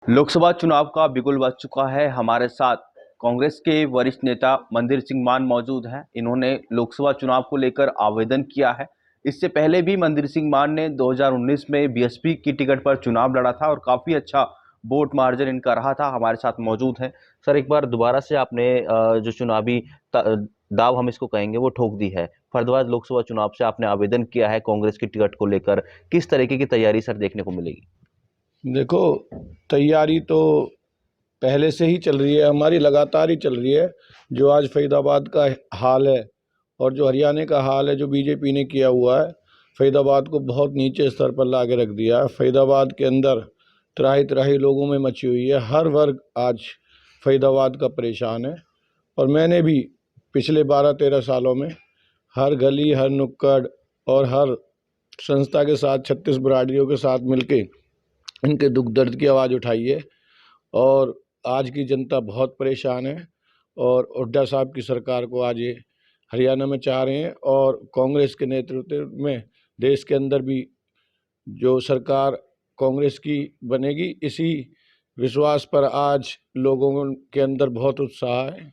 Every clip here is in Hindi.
लोकसभा चुनाव का बिगुल बज चुका है। हमारे साथ कांग्रेस के वरिष्ठ नेता मंदिर सिंह मान मौजूद हैं। इन्होंने लोकसभा चुनाव को लेकर आवेदन किया है। इससे पहले भी मंदिर सिंह मान ने 2019 में बीएसपी की टिकट पर चुनाव लड़ा था और काफी अच्छा वोट मार्जिन इनका रहा था। हमारे साथ मौजूद हैं। सर, एक बार दोबारा से आपने जो चुनावी दाव हम इसको कहेंगे वो ठोक दी है। फरीदाबाद लोकसभा चुनाव से आपने आवेदन किया है कांग्रेस की टिकट को लेकर। किस तरीके की तैयारी सर देखने को मिलेगी? देखो, तैयारी तो पहले से ही चल रही है, हमारी लगातार ही चल रही है। जो आज फरीदाबाद का हाल है और जो हरियाणा का हाल है, जो बीजेपी ने किया हुआ है, फरीदाबाद को बहुत नीचे स्तर पर ला के रख दिया है। फरीदाबाद के अंदर त्राही त्राही लोगों में मची हुई है। हर वर्ग आज फरीदाबाद का परेशान है। और मैंने भी पिछले 12-13 सालों में हर गली, हर नुक्कड़ और हर संस्था के साथ, 36 बिरादरियों के साथ मिलके इनके दुख दर्द की आवाज़ उठाई है। और आज की जनता बहुत परेशान है और हुड्डा साहब की सरकार को आज ये हरियाणा में चाह रहे हैं और कांग्रेस के नेतृत्व में देश के अंदर भी जो सरकार कांग्रेस की बनेगी, इसी विश्वास पर आज लोगों के अंदर बहुत उत्साह है।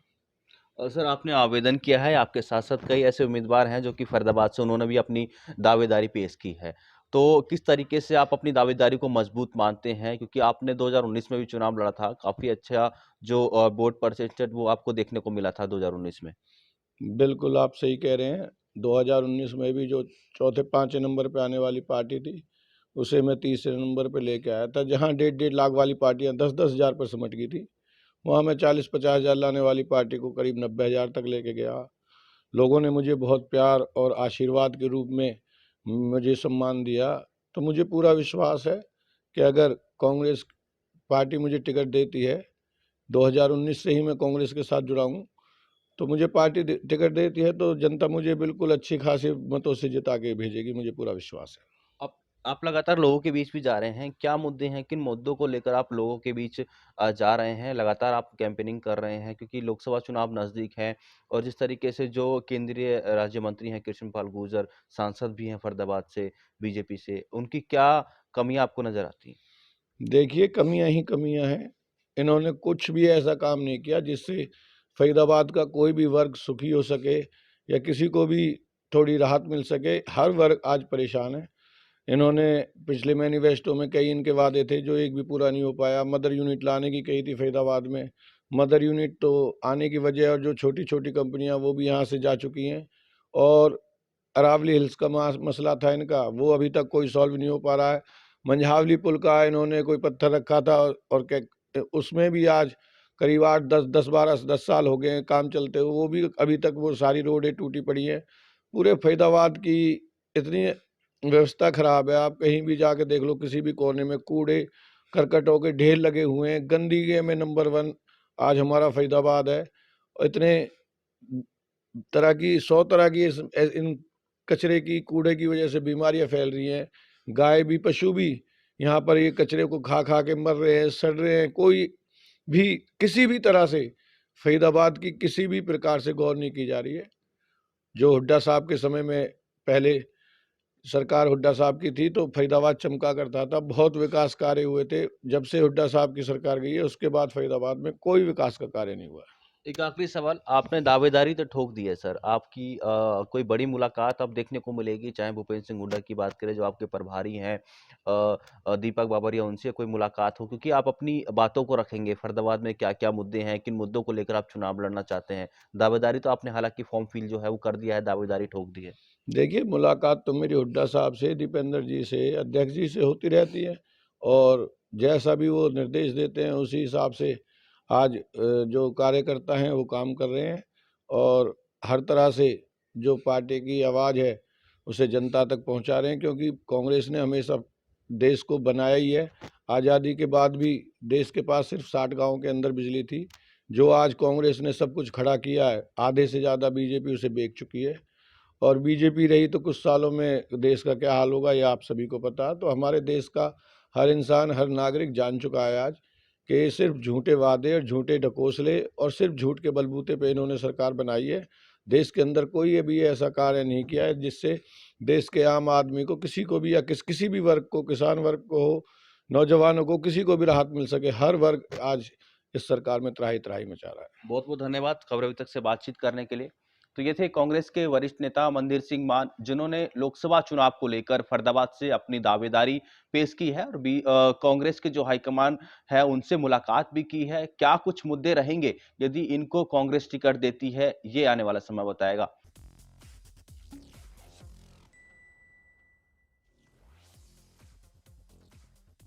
और सर, आपने आवेदन किया है, आपके साथ साथ कई ऐसे उम्मीदवार हैं जो कि फरीदाबाद से उन्होंने भी अपनी दावेदारी पेश की है। तो किस तरीके से आप अपनी दावेदारी को मजबूत मानते हैं, क्योंकि आपने 2019 में भी चुनाव लड़ा था, काफी अच्छा जो वोट परसेंटेज वो आपको देखने को मिला था 2019 में। बिल्कुल आप सही कह रहे हैं। 2019 में भी जो चौथे पाँचवें नंबर पे आने वाली पार्टी थी, उसे मैं तीसरे नंबर पे लेके आया था। जहाँ 1.5 लाख वाली पार्टियां 10-10 हज़ार पर सिमट गई थी, वहाँ मैं 40-50 हज़ार लाने वाली पार्टी को करीब 90 हज़ार तक लेके गया। लोगों ने मुझे बहुत प्यार और आशीर्वाद के रूप में मुझे सम्मान दिया। तो मुझे पूरा विश्वास है कि अगर कांग्रेस पार्टी मुझे टिकट देती है, 2019 से ही मैं कांग्रेस के साथ जुड़ा हूँ, तो मुझे पार्टी टिकट देती है तो जनता मुझे बिल्कुल अच्छी खासी मतों से जिता के भेजेगी, मुझे पूरा विश्वास है। आप लगातार लोगों के बीच भी जा रहे हैं। क्या मुद्दे हैं, किन मुद्दों को लेकर आप लोगों के बीच जा रहे हैं? लगातार आप कैंपेनिंग कर रहे हैं क्योंकि लोकसभा चुनाव नज़दीक है। और जिस तरीके से जो केंद्रीय राज्य मंत्री हैं कृष्णपाल गुर्जर, सांसद भी हैं फरीदाबाद से, बीजेपी से, उनकी क्या कमियाँ आपको नज़र आती हैं? देखिए, कमियां ही कमियां हैं। इन्होंने कुछ भी ऐसा काम नहीं किया जिससे फरीदाबाद का कोई भी वर्ग सुखी हो सके या किसी को भी थोड़ी राहत मिल सके। हर वर्ग आज परेशान है। इन्होंने पिछले मैनिफेस्टो में कई इनके वादे थे जो एक भी पूरा नहीं हो पाया। मदर यूनिट लाने की कही थी फरीदाबाद में, मदर यूनिट तो आने की वजह, और जो छोटी छोटी कंपनियां वो भी यहाँ से जा चुकी हैं। और अरावली हिल्स का मसला था इनका, वो अभी तक कोई सॉल्व नहीं हो पा रहा है। मंझावली पुल का इन्होंने कोई पत्थर रखा था और क्या, उसमें भी आज करीब 8 10 10 12 10 साल हो गए हैं काम चलते हुए, वो भी अभी तक वो सारी रोडें टूटी पड़ी हैं। पूरे फरीदाबाद की इतनी व्यवस्था खराब है, आप कहीं भी जाके देख लो, किसी भी कोने में कूड़े करकटों के ढेर लगे हुए हैं। गंदगी में नंबर 1 आज हमारा फरीदाबाद है। और इतने तरह की 100 तरह की इन कचरे की, कूड़े की वजह से बीमारियां फैल रही हैं। गाय भी, पशु भी यहाँ पर ये कचरे को खा खा के मर रहे हैं, सड़ रहे हैं। कोई भी किसी भी तरह से फरीदाबाद की किसी भी प्रकार से गौर नहीं की जा रही है। जो हुड्डा साहब के समय में पहले सरकार हुड्डा साहब की थी तो फरीदाबाद चमका करता था, बहुत विकास कार्य हुए थे। जब से हुड्डा साहब की सरकार गई है उसके बाद फरीदाबाद में कोई विकास का कार्य नहीं हुआ है। एक आखिरी सवाल, आपने दावेदारी तो ठोक दी है सर, आपकी कोई बड़ी मुलाकात अब देखने को मिलेगी, चाहे भूपेंद्र सिंह हुड्डा की बात करें जो आपके प्रभारी हैं, दीपक बाबरिया, उनसे कोई मुलाकात हो, क्योंकि आप अपनी बातों को रखेंगे फरीदाबाद में क्या क्या मुद्दे हैं, किन मुद्दों को लेकर आप चुनाव लड़ना चाहते हैं? दावेदारी तो आपने हालांकि फॉर्म फिल जो है वो कर दिया है, दावेदारी ठोक दी है। देखिए, मुलाकात तो मेरी हुड्डा साहब से, दीपेंद्र जी से, अध्यक्ष जी से होती रहती है। और जैसा भी वो निर्देश देते हैं उसी हिसाब से आज जो कार्यकर्ता हैं वो काम कर रहे हैं। और हर तरह से जो पार्टी की आवाज़ है उसे जनता तक पहुंचा रहे हैं, क्योंकि कांग्रेस ने हमेशा देश को बनाया ही है। आज़ादी के बाद भी देश के पास सिर्फ 60 गाँव के अंदर बिजली थी। जो आज कांग्रेस ने सब कुछ खड़ा किया है, आधे से ज़्यादा बीजेपी उसे बेच चुकी है। और बीजेपी रही तो कुछ सालों में देश का क्या हाल होगा ये आप सभी को पता है। तो हमारे देश का हर इंसान, हर नागरिक जान चुका है आज कि सिर्फ झूठे वादे और झूठे ढकोसले और सिर्फ झूठ के बलबूते पे इन्होंने सरकार बनाई है। देश के अंदर कोई अभी ऐसा कार्य नहीं किया है जिससे देश के आम आदमी को, किसी को भी, या किसी भी वर्ग को, किसान वर्ग को हो, नौजवानों को, किसी को भी राहत मिल सके। हर वर्ग आज इस सरकार में त्राही-त्राही मचा रहा है। बहुत बहुत धन्यवाद खबर अभी तक से बातचीत करने के लिए। तो ये थे कांग्रेस के वरिष्ठ नेता मंदिर सिंह मान, जिन्होंने लोकसभा चुनाव को लेकर फरीदाबाद से अपनी दावेदारी पेश की है और कांग्रेस के जो हाईकमान है उनसे मुलाकात भी की है। क्या कुछ मुद्दे रहेंगे यदि इनको कांग्रेस टिकट देती है, ये आने वाला समय बताएगा।